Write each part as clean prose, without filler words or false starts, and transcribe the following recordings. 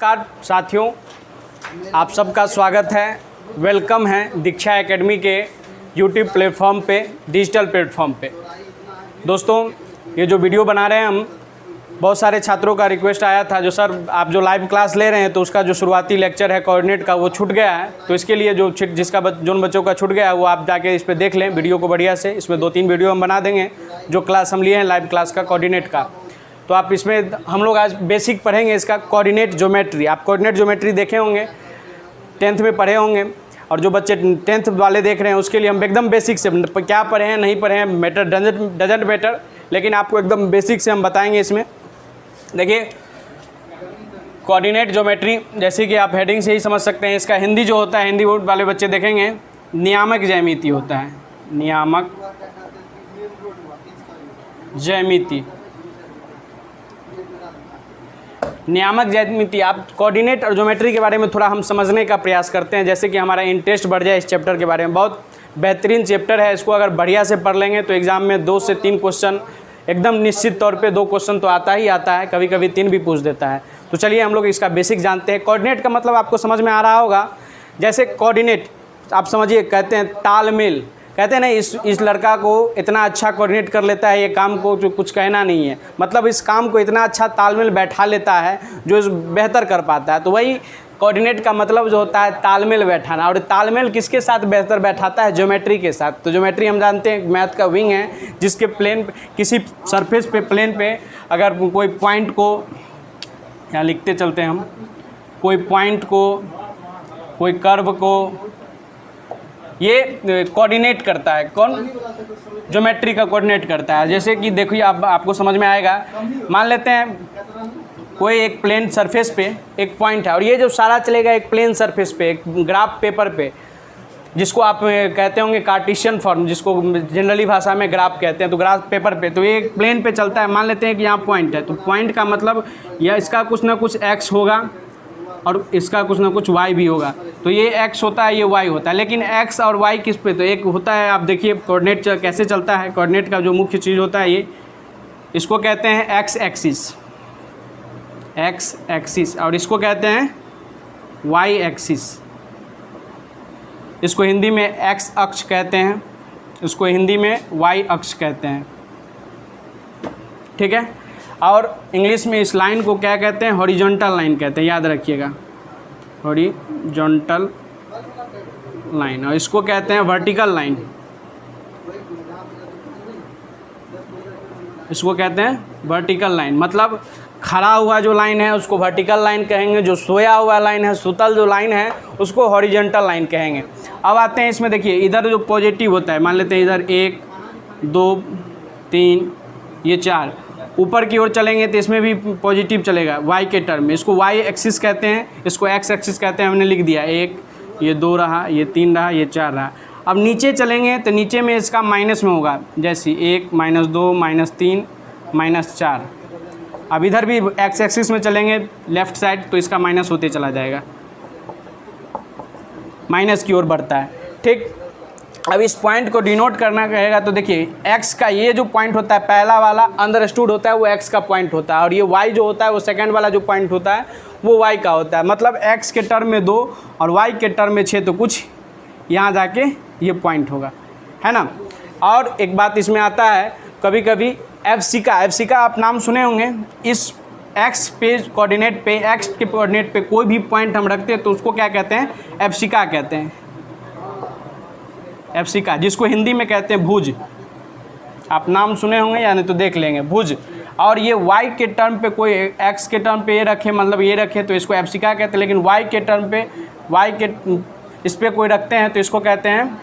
नमस्कार साथियों, आप सबका स्वागत है, वेलकम है दीक्षा एकेडमी के यूट्यूब प्लेटफॉर्म पे, डिजिटल प्लेटफॉर्म पे। दोस्तों, ये जो वीडियो बना रहे हैं हम, बहुत सारे छात्रों का रिक्वेस्ट आया था जो सर आप जो लाइव क्लास ले रहे हैं तो उसका जो शुरुआती लेक्चर है कोऑर्डिनेट का वो छूट गया है। तो इसके लिए जिन बच्चों का छूट गया है वो आप जाके इस पर देख लें वीडियो को बढ़िया से। इसमें 2-3 वीडियो हम बना देंगे जो क्लास हम लिए हैं लाइव क्लास का कोऑर्डिनेट का। तो आप इसमें हम लोग आज बेसिक पढ़ेंगे इसका कोऑर्डिनेट ज्योमेट्री। आप कोऑर्डिनेट ज्योमेट्री देखे होंगे, 10th में पढ़े होंगे, और जो बच्चे 10th वाले देख रहे हैं उसके लिए हम एकदम बेसिक से क्या पढ़े हैं नहीं पढ़े हैं मैटर डजेंट मैटर, लेकिन आपको एकदम बेसिक से हम बताएंगे। इसमें देखिए कोऑर्डिनेट ज्योमेट्री, जैसे कि आप हेडिंग से ही समझ सकते हैं, इसका हिंदी जो होता है, हिंदी बोर्ड वाले बच्चे देखेंगे, नियामक ज्यामिति होता है। नियामक ज्यामिति, नियामक ज्यामिति। आप कोऑर्डिनेट और ज्योमेट्री के बारे में थोड़ा हम समझने का प्रयास करते हैं, जैसे कि हमारा इंटरेस्ट बढ़ जाए इस चैप्टर के बारे में। बहुत बेहतरीन चैप्टर है, इसको अगर बढ़िया से पढ़ लेंगे तो एग्ज़ाम में 2 से 3 क्वेश्चन एकदम निश्चित तौर पे 2 क्वेश्चन तो आता ही आता है, कभी कभी 3 भी पूछ देता है। तो चलिए हम लोग इसका बेसिक जानते हैं। कोऑर्डिनेट का मतलब आपको समझ में आ रहा होगा। जैसे कोऑर्डिनेट आप समझिए, कहते हैं तालमेल, कहते हैं ना इस लड़का को इतना अच्छा कोऑर्डिनेट कर लेता है, ये काम को जो कुछ कहना नहीं है, मतलब इस काम को इतना अच्छा तालमेल बैठा लेता है जो बेहतर कर पाता है। तो वही कोऑर्डिनेट का मतलब जो होता है तालमेल बैठाना। और तालमेल किसके साथ बेहतर बैठाता है? ज्योमेट्री के साथ। तो ज्योमेट्री हम जानते हैं मैथ का विंग है, जिसके प्लेन किसी सरफेस पे प्लेन पे अगर कोई पॉइंट को, यहाँ लिखते चलते हैं हम, कोई पॉइंट को, कोई कर्व को ये कोऑर्डिनेट करता है। कौन? ज्योमेट्री का कोऑर्डिनेट करता है। जैसे कि देखिए आपको समझ में आएगा, मान लेते हैं कोई एक प्लेन सरफेस पे एक पॉइंट है और ये जो सारा चलेगा एक प्लेन सरफेस पे, एक ग्राफ पेपर पे, जिसको आप कहते होंगे कार्टेशियन फॉर्म, जिसको जनरली भाषा में ग्राफ कहते हैं। तो ग्राफ पेपर पे तो ये एक प्लेन पे चलता है। मान लेते हैं कि यहाँ पॉइंट है, तो पॉइंट का मतलब या इसका कुछ ना कुछ x होगा और इसका कुछ ना कुछ y भी होगा। तो ये x होता है, ये y होता है। लेकिन x और y किस पे? तो एक होता है, आप देखिए कोऑर्डिनेट कैसे चलता है। कोऑर्डिनेट का जो मुख्य चीज़ होता है ये, इसको कहते हैं x एक्सिस, और इसको कहते हैं y एक्सिस। इसको हिंदी में x अक्ष कहते हैं, इसको हिंदी में y अक्ष कहते हैं, ठीक है। और इंग्लिश में इस लाइन को क्या कहते हैं? हॉरिजॉन्टल लाइन कहते हैं, याद रखिएगा, हॉरिजॉन्टल लाइन। और इसको कहते हैं वर्टिकल लाइन, इसको कहते हैं वर्टिकल लाइन। मतलब खड़ा हुआ जो लाइन है उसको वर्टिकल लाइन कहेंगे, जो सोया हुआ लाइन है, सुतल जो लाइन है, उसको हॉरिजॉन्टल लाइन कहेंगे। अब आते हैं इसमें, देखिए इधर जो पॉजिटिव होता है, मान लेते हैं इधर 1 2 3 ये 4, ऊपर की ओर चलेंगे तो इसमें भी पॉजिटिव चलेगा y के टर्म में। इसको y एक्सिस कहते हैं, इसको x एक्सिस कहते हैं। हमने लिख दिया 1, ये 2 रहा, ये 3 रहा, ये 4 रहा। अब नीचे चलेंगे तो नीचे में इसका माइनस में होगा, जैसे 1 -2 -3 -4। अब इधर भी x एक्सिस में चलेंगे लेफ़्ट साइड तो इसका माइनस होते चला जाएगा, माइनस की ओर बढ़ता है, ठीक। अब इस पॉइंट को डिनोट करना कहेगा तो देखिए x का ये जो पॉइंट होता है पहला वाला अंडरस्टूड होता है, वो x का पॉइंट होता है, और ये y जो होता है वो सेकंड वाला जो पॉइंट होता है वो y का होता है। मतलब x के टर्म में 2 और y के टर्म में 6, तो कुछ यहाँ जाके ये पॉइंट होगा, है ना। और एक बात इसमें आता है, कभी कभी FC का आप नाम सुने होंगे। इस x पे कोऑर्डिनेट पे, x के कोऑर्डिनेट पे कोई भी पॉइंट हम रखते हैं तो उसको क्या कहते हैं? FC कहते हैं, FC, जिसको हिंदी में कहते हैं भुज। आप नाम सुने होंगे या नहीं तो देख लेंगे, भुज। और ये y के टर्म पे कोई x के टर्म पे ये रखे, मतलब ये रखे तो इसको FC कहते हैं। लेकिन y के टर्म पे, y के इस पर कोई रखते हैं तो इसको कहते हैं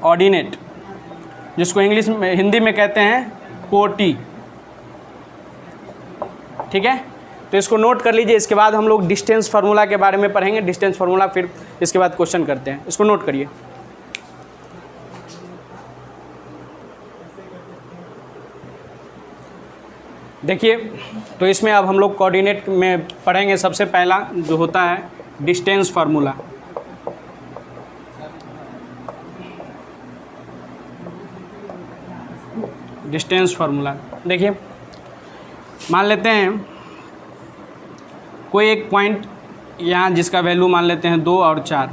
ऑर्डिनेट, जिसको इंग्लिश में, हिंदी में कहते हैं कोटि, ठीक है। तो इसको नोट कर लीजिए। इसके बाद हम लोग डिस्टेंस फार्मूला के बारे में पढ़ेंगे, डिस्टेंस फार्मूला, फिर इसके बाद क्वेश्चन करते हैं। इसको नोट करिए। देखिए, तो इसमें अब हम लोग कोऑर्डिनेट में पढ़ेंगे। सबसे पहला जो होता है डिस्टेंस फार्मूला। डिस्टेंस फार्मूला देखिए, मान लेते हैं कोई एक पॉइंट यहाँ जिसका वैल्यू मान लेते हैं 2 और 4,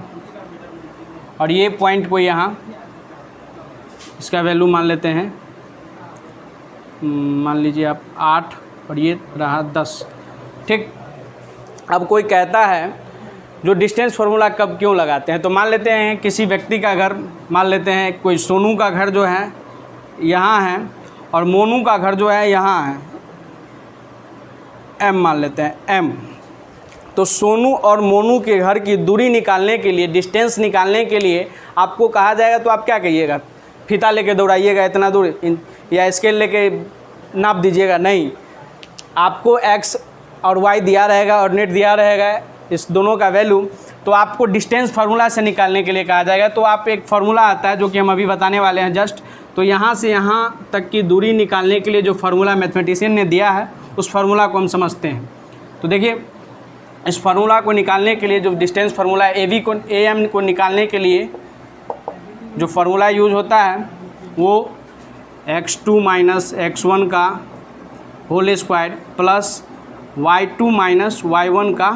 और ये पॉइंट को यहाँ इसका वैल्यू मान लेते हैं, मान लीजिए आप 8 और ये रहा 10। ठीक, अब कोई कहता है जो डिस्टेंस फार्मूला कब क्यों लगाते हैं, तो मान लेते हैं किसी व्यक्ति का घर, मान लेते हैं कोई सोनू का घर जो है यहाँ है और मोनू का घर जो है यहाँ है, M मान लेते हैं M। तो सोनू और मोनू के घर की दूरी निकालने के लिए, डिस्टेंस निकालने के लिए आपको कहा जाएगा, तो आप क्या कहिएगा, फीता लेके दौड़ाइएगा इतना दूर, या स्केल लेके नाप दीजिएगा? नहीं, आपको x और y दिया रहेगा और नेट दिया रहेगा, इस दोनों का वैल्यू, तो आपको डिस्टेंस फार्मूला से निकालने के लिए कहा जाएगा। तो आप एक फार्मूला आता है जो कि हम अभी बताने वाले हैं जस्ट, तो यहाँ से यहाँ तक की दूरी निकालने के लिए जो फार्मूला मैथमेटिशियन ने दिया है उस फार्मूला को हम समझते हैं। तो देखिए, इस फार्मूला को निकालने के लिए जो डिस्टेंस फार्मूला AM को निकालने के लिए जो फार्मूला यूज होता है वो x2 माइनस x1 का whole square plus y2 minus y1 का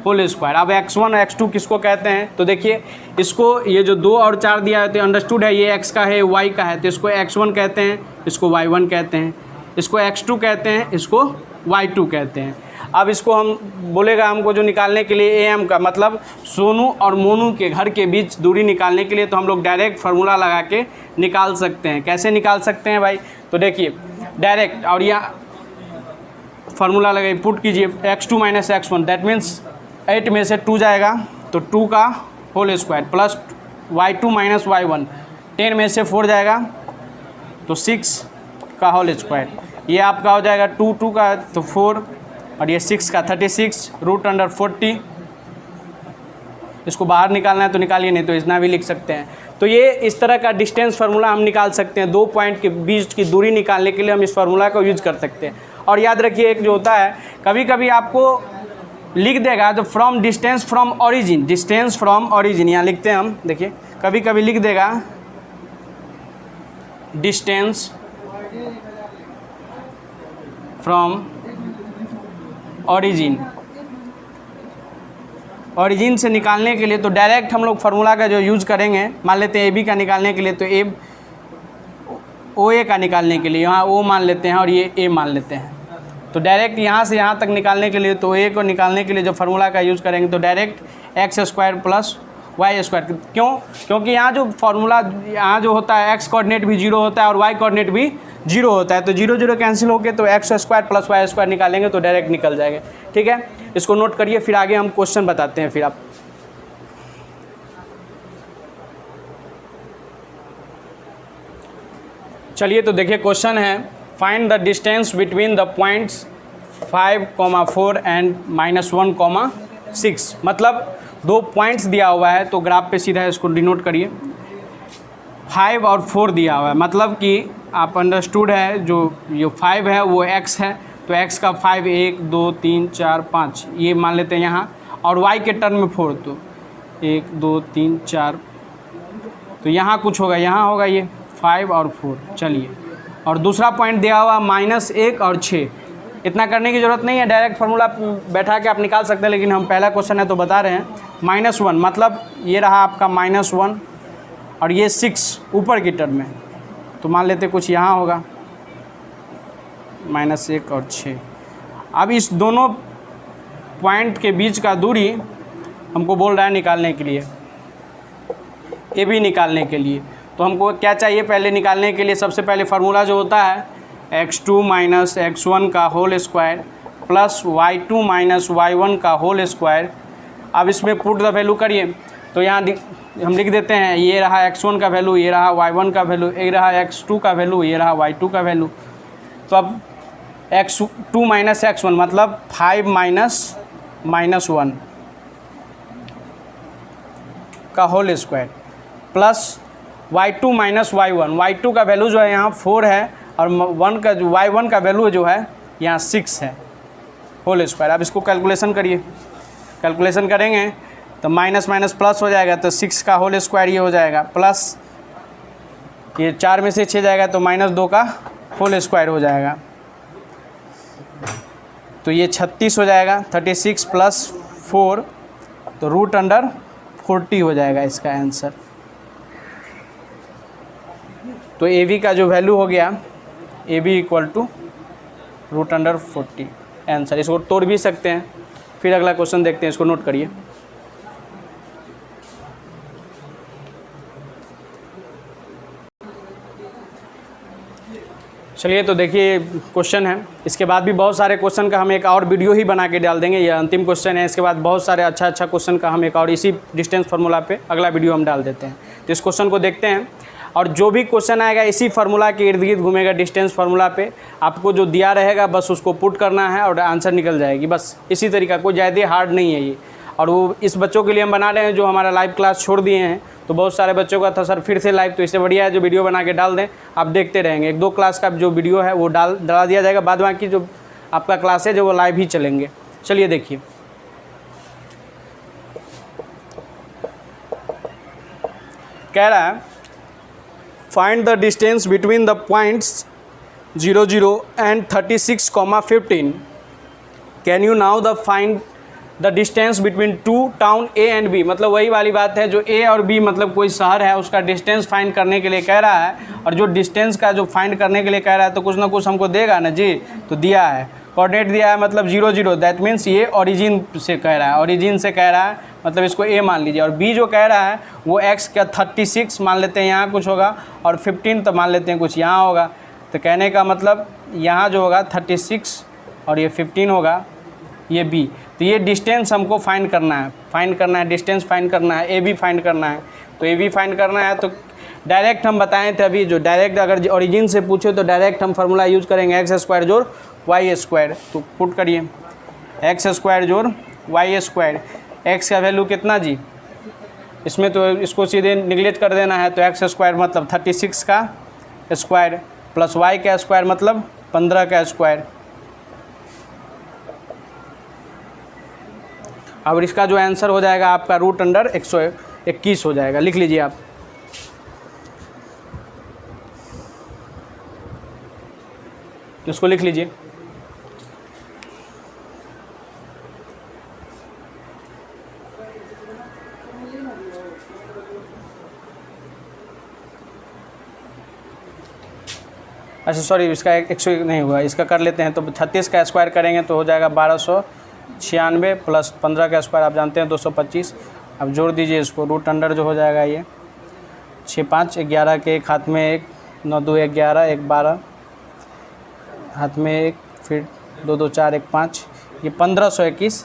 होल स्क्वायर। अब x1 और x2 किसको कहते हैं, तो देखिए इसको, ये जो 2 और 4 दिया है तो अंडरस्टूड है ये x का है y का है, तो इसको x1 कहते हैं, इसको y1 कहते हैं, इसको x2 कहते हैं, इसको y2 कहते हैं। अब इसको हम बोलेगा हमको जो निकालने के लिए AM का मतलब सोनू और मोनू के घर के बीच दूरी निकालने के लिए, तो हम लोग डायरेक्ट फार्मूला लगा के निकाल सकते हैं। कैसे निकाल सकते हैं भाई, तो देखिए डायरेक्ट, और यहाँ फार्मूला लगाइए, पुट कीजिए x2 minus x1, that means 8 में से 2 जाएगा तो 2 का whole square plus y2 minus y1, 10 में से 4 जाएगा तो 6 का होल स्क्वायर, ये आपका हो जाएगा 2 का तो 4 और ये 6 का 36 रूट अंडर 40। इसको बाहर निकालना है तो निकालिए, नहीं तो इतना भी लिख सकते हैं। तो ये इस तरह का डिस्टेंस फार्मूला हम निकाल सकते हैं, 2 पॉइंट के बीच की दूरी निकालने के लिए हम इस फार्मूला को यूज कर सकते हैं। और याद रखिए एक जो होता है, कभी कभी आपको लिख देगा तो from distance from origin, distance from origin यहाँ लिखते हैं हम, देखिए कभी कभी लिख देगा डिस्टेंस फ्रॉम ओरिजिन, ओरिजिन से निकालने के लिए तो डायरेक्ट हम लोग फार्मूला का जो यूज़ करेंगे, मान लेते हैं AB का निकालने के लिए तो OA का निकालने के लिए यहाँ O मान लेते हैं और ये A मान लेते हैं। तो डायरेक्ट यहाँ से यहाँ तक निकालने के लिए तो A को निकालने के लिए जो फार्मूला का यूज़ करेंगे तो direct x square plus y square. क्यों? क्योंकि यहाँ जो फार्मूला यहाँ जो होता है x कोऑर्डिनेट भी 0 होता है और y कोऑर्डिनेट भी 0 होता है, तो 0 0 कैंसिल हो गए तो x square plus y square निकालेंगे तो डायरेक्ट निकल जाएगा। ठीक है, इसको नोट करिए, फिर आगे हम क्वेश्चन बताते हैं। फिर आप चलिए तो देखिए क्वेश्चन है, find the distance between the points 5,4 and -1,6। मतलब 2 पॉइंट्स दिया हुआ है तो ग्राफ पे सीधा इसको डिनोट करिए, 5 और 4 दिया हुआ है, मतलब कि आप अंडरस्टूड है जो ये 5 है वो x है, तो x का 5 1 2 3 4 5 ये मान लेते हैं यहाँ, और y के टर्म में 4 तो 1 2 3 4, तो यहाँ कुछ होगा, यहाँ होगा ये 5 और 4। चलिए, और दूसरा पॉइंट दिया हुआ -1 और 6, इतना करने की ज़रूरत नहीं है, डायरेक्ट फार्मूला बैठा के आप निकाल सकते हैं, लेकिन हम पहला क्वेश्चन है तो बता रहे हैं। -1 मतलब ये रहा आपका -1 और ये 6 ऊपर की टर्म में, तो मान लेते कुछ यहाँ होगा -1 और 6। अब इस दोनों पॉइंट के बीच का दूरी हमको बोल रहा है निकालने के लिए, AB निकालने के लिए, तो हमको क्या चाहिए पहले निकालने के लिए? सबसे पहले फार्मूला जो होता है x2 माइनस x1 का whole square plus y2 minus y1 का होल स्क्वायर। अब इसमें पुट द वैल्यू करिए, तो यहाँ हम लिख देते हैं, ये रहा x1 का वैल्यू, ये रहा y1 का वैल्यू, ये रहा x2 का वैल्यू, ये रहा y2 का वैल्यू। तो अब x2 माइनस x1 मतलब 5 माइनस -1 का whole square plus y2 minus y1, y2 का वैल्यू जो है यहाँ 4 है और y1 का वैल्यू जो है यहाँ 6 है होल स्क्वायर। अब इसको कैलकुलेशन करिए, कैलकुलेशन करेंगे तो माइनस माइनस प्लस हो जाएगा, तो 6 का होल स्क्वायर ये हो जाएगा, प्लस ये 4 में से 6 जाएगा तो -2 का होल स्क्वायर हो जाएगा। तो ये 36 हो जाएगा, 36 + 4 तो √40 हो जाएगा इसका आंसर। तो AB का जो वैल्यू हो गया AB = √40 आंसर। इसको तोड़ भी सकते हैं। फिर अगला क्वेश्चन देखते हैं, इसको नोट करिए। चलिए तो देखिए क्वेश्चन है, इसके बाद भी बहुत सारे क्वेश्चन का हम एक और वीडियो ही बना के डाल देंगे। ये अंतिम क्वेश्चन है, इसके बाद बहुत सारे अच्छा क्वेश्चन का हम एक और इसी डिस्टेंस फार्मूला पे अगला वीडियो हम डाल देते हैं। तो इस क्वेश्चन को देखते हैं, और जो भी क्वेश्चन आएगा इसी फार्मूला के इर्द गिर्द घूमेगा, डिस्टेंस फार्मूला पे। आपको जो दिया रहेगा बस उसको पुट करना है और आंसर निकल जाएगी, बस इसी तरीका। कोई ज़्यादा हार्ड नहीं है ये। और वो इस बच्चों के लिए हम बना रहे हैं जो हमारा लाइव क्लास छोड़ दिए हैं। तो बहुत सारे बच्चों का था सर फिर से लाइव, तो इससे बढ़िया है जो वीडियो बना के डाल दें, आप देखते रहेंगे। 1-2 क्लास का जो वीडियो है वो डाला दिया जाएगा, बाद बाकी जो आपका क्लास है जो वो लाइव ही चलेंगे। चलिए देखिए, कह रहा है find the distance between the points 0, 0 and 36, 15। Can you now the find the distance between 2 town A and B। मतलब वही वाली बात है, जो A और B मतलब कोई शहर है उसका डिस्टेंस फाइंड करने के लिए कह रहा है। और जो डिस्टेंस का जो फाइंड करने के लिए कह रहा है तो कुछ ना कुछ हमको देगा ना जी। तो दिया है, कोऑर्डिनेट दिया है, मतलब 0, 0, दैट मीन्स ये ओरिजिन से कह रहा है, ओरिजिन से कह रहा है, मतलब इसको A मान लीजिए। और B जो कह रहा है वो x का 36 मान लेते हैं, यहाँ कुछ होगा, और 15 तो मान लेते हैं कुछ यहाँ होगा। तो कहने का मतलब यहाँ जो होगा 36 और ये 15 होगा, ये B। तो ये डिस्टेंस हमको फाइंड करना है, डिस्टेंस फाइंड करना है, AB फाइंड करना है। तो AB फाइंड करना है तो डायरेक्ट हम बताए थे अभी, जो डायरेक्ट अगर ओरिजिन से पूछे तो डायरेक्ट हम फार्मूला यूज़ करेंगे, x² जोड़ y²। तो पुट करिए, x² जोड़ y²। x का वैल्यू कितना जी, इसमें तो इसको सीधे निगलेक्ट कर देना है। तो x² मतलब 36 का स्क्वायर प्लस y का स्क्वायर मतलब 15 का स्क्वायर। अब इसका जो आंसर हो जाएगा आपका √121 हो जाएगा। लिख लीजिए आप। इसको लिख लीजिए। अच्छा सॉरी, इसका 100 नहीं हुआ, इसका कर लेते हैं। तो 36 का स्क्वायर करेंगे तो हो जाएगा 1296 प्लस 15 का स्क्वायर आप जानते हैं 225। अब जोड़ दीजिए इसको, √अंडर जो हो जाएगा ये 6, 5, 11 के एक हाथ में 1, 9, 2, 11, 1, 12 हाथ में 1, फिर 2, 2, 4, 1, 5, ये 1521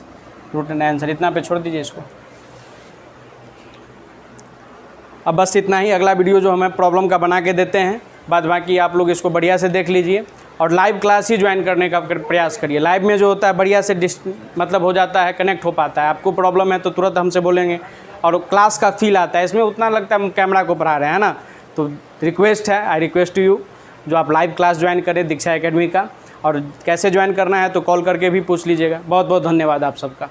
√9 आंसर। इतना पे छोड़ दीजिए इसको। अब बस इतना ही। अगला वीडियो जो हमें प्रॉब्लम का बना के देते हैं, बाद बाकी आप लोग इसको बढ़िया से देख लीजिए और लाइव क्लास ही ज्वाइन करने का प्रयास करिए। लाइव में जो होता है बढ़िया से मतलब हो जाता है, कनेक्ट हो पाता है। आपको प्रॉब्लम है तो तुरंत हमसे बोलेंगे और क्लास का फील आता है। इसमें उतना लगता है हम कैमरा को पढ़ा रहे हैं ना। तो रिक्वेस्ट है, आई रिक्वेस्ट टू यू, जो आप लाइव क्लास ज्वाइन करें दीक्षा एकेडमी का। और कैसे ज्वाइन करना है तो कॉल करके भी पूछ लीजिएगा। बहुत बहुत धन्यवाद आप सबका।